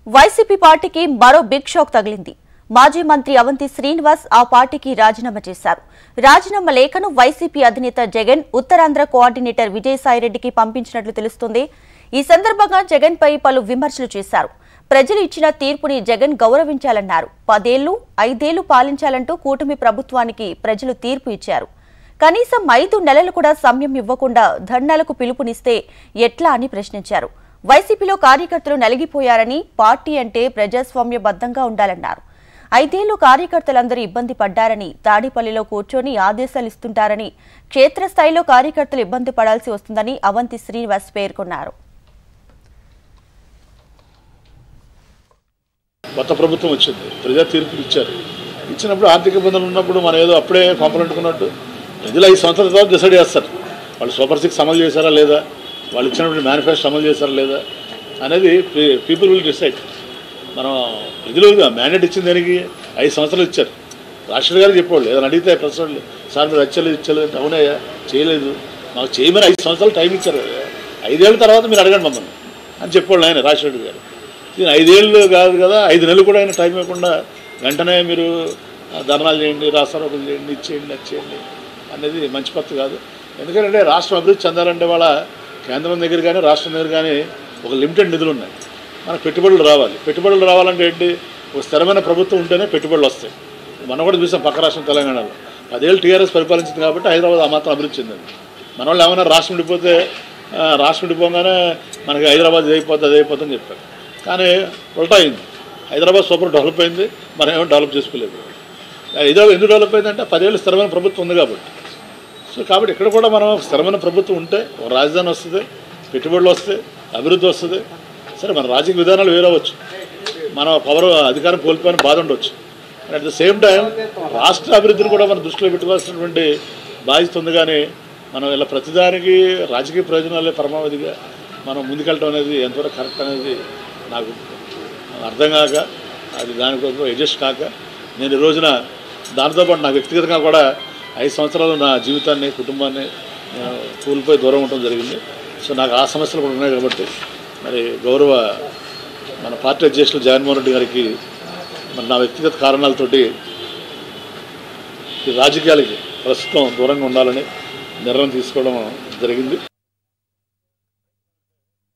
YCP పార్టీకి మరో big shock తగిలింది. మాజీ మంత్రి అవంతి శ్రీనివాస్ ఆ పార్టీకి రాజీనామా చేశారు. రాజీనామా లేఖను వైసీపీ అధినేత జగన్ ఉత్తరాంధ్ర కోఆర్డినేటర్ విజయసాయిరెడ్డికి పంపించినట్లు తెలుస్తోంది. ఈ సందర్భంగా జగన్ పై పలు విమర్శలు చేశారు. ప్రజలు ఇచ్చిన తీర్పుని జగన్ గౌరవించాలన్నారు. 10 ఏళ్లు 5 ఏళ్లు పాలించాలంటూ కూటమి ప్రభుత్వానికి ప్రజలు తీర్పు ఇచ్చారు. కనీసం 5 నెలలు కూడా సమయం ఇవ్వకుండా ధర్నాలకు పిలుపునిస్తే ఎట్లా అని ప్రశ్నించారు. వైసీపీలో కార్యకర్తలు నలిగిపోయారని, పార్టీ అంటే ప్రజాస్వామ్యబద్ధంగా ఉండాలన్నారు. 5 ఏళ్లు కార్యకర్తలందరూ ఇబ్బంది పడ్డారని, తాడిపల్లిలో కూర్చొని ఆదేశాలు ఇస్తుంటారని, క్షేత్రస్థాయిలో కార్యకర్తలు ఇబ్బంది పడాల్సి వస్తుందని అవంతి శ్రీనివాస్ పేర్కొన్నారు. కొత్త ప్రభుత్వం వచ్చింది, ప్రజా తీర్పులు ఇచ్చినప్పుడు ఆర్థిక ఇబ్బందులు ఉన్నప్పుడు మనం ఏదో అప్పుడే పంపనుకున్నట్టు ప్రజలు 5 సంవత్సరాల తర్వాత డిసైడ్ చేస్తారు. వాళ్ళు సూపర్ 6 అమలు చేశారా లేదా, వాళ్ళు ఇచ్చినటువంటి మేనిఫెస్టో అమలు చేశారా లేదా అనేది పీపుల్ విల్ డిసైడ్. మనం ప్రజలుగా మ్యాండేట్ ఇచ్చిన దానికి 5 సంవత్సరాలు ఇచ్చారు. రాష్ట్ర గారు చెప్పేవాళ్ళు ఏదైనా అడిగితే ప్రశ్న వాళ్ళు, సార్ మీరు వచ్చలేదు ఇచ్చలేదు, అవునయ్యా చేయలేదు, మాకు చేయమని 5 సంవత్సరాలు టైం ఇచ్చారు కదా, 5 ఏళ్ళ తర్వాత మీరు అడగండి మమ్మల్ని అని చెప్పేవాళ్ళు ఆయన రాజశేఖర్ గారు. 5 ఏళ్ళు కాదు కదా, 5 నెలలు కూడా ఆయన టైం ఇవ్వకుండా వెంటనే మీరు ధర్నాలు చేయండి, రాస్తారోకులు చేయండి, ఇచ్చేయండి, వచ్చేయండి అనేది మంచి పద్ధతి కాదు. ఎందుకంటే రాష్ట్రం అభివృద్ధి చెందాలంటే వాళ్ళ కేంద్రం దగ్గర కానీ రాష్ట్రం దగ్గర కానీ ఒక లిమిటెడ్ నిధులు ఉన్నాయి. మనకు పెట్టుబడులు రావాలి. పెట్టుబడులు రావాలంటే ఏంటి, ఒక స్థిరమైన ప్రభుత్వం ఉంటేనే పెట్టుబడులు వస్తాయి. మనం కూడా చూసాం పక్క రాష్ట్రం తెలంగాణలో 10 ఏళ్ళు టీఆర్ఎస్ పరిపాలించింది కాబట్టి హైదరాబాద్ ఆ మాత్రం అభివృద్ధి చెందింది. మన వాళ్ళు ఏమైనా రాష్ట్రం విడిపోగానే మనకి హైదరాబాద్ ఇది అయిపోతుంది అది అయిపోతుందని చెప్పారు. కానీ ఉల్టా అయింది. హైదరాబాద్ సూపర్ డెవలప్ అయింది, మనం ఏమో డెవలప్ చేసుకోలేదు. ఎందుకు డెవలప్ అయిందంటే 10 ఏళ్ళు స్థిరమైన ప్రభుత్వం ఉంది కాబట్టి. సో కాబట్టి ఇక్కడ కూడా మనం స్థిరమైన ప్రభుత్వం ఉంటే ఒక రాజధాని వస్తుంది, పెట్టుబడులు వస్తాయి, అభివృద్ధి వస్తుంది. సరే మన రాజకీయ విధానాలు వేరవచ్చు, మన అధికారం కోల్పోయిన బాధ ఉండవచ్చు. అట్ ద సేమ్ టైం రాష్ట్ర అభివృద్ధిని కూడా మనం దృష్టిలో పెట్టుకోవాల్సినటువంటి బాధ్యత ఉంది. కానీ మనం ఇలా ప్రతిదానికి రాజకీయ ప్రయోజనాలే పరమావధిగా మనం ముందుకెళ్ళటం అనేది ఎంతవరకు కరెక్ట్ అనేది నాకు అర్థం కాక, అది దానికోసం అడ్జస్ట్ కాక నేను ఈ రోజున దానితోపాటు నా వ్యక్తిగతంగా కూడా 5 సంవత్సరాలు నా జీవితాన్ని కుటుంబాన్ని కూలిపోయి దూరం ఉండటం జరిగింది. సో నాకు ఆ సమస్యలు కూడా ఉన్నాయి కాబట్టి మరి గౌరవ మన పార్టీ అధ్యక్షులు జగన్మోహన్ రెడ్డి గారికి మరి నా వ్యక్తిగత కారణాలతోటి ఈ రాజకీయాలకి ప్రస్తుతం దూరంగా ఉండాలని నిర్ణయం తీసుకోవడం జరిగింది.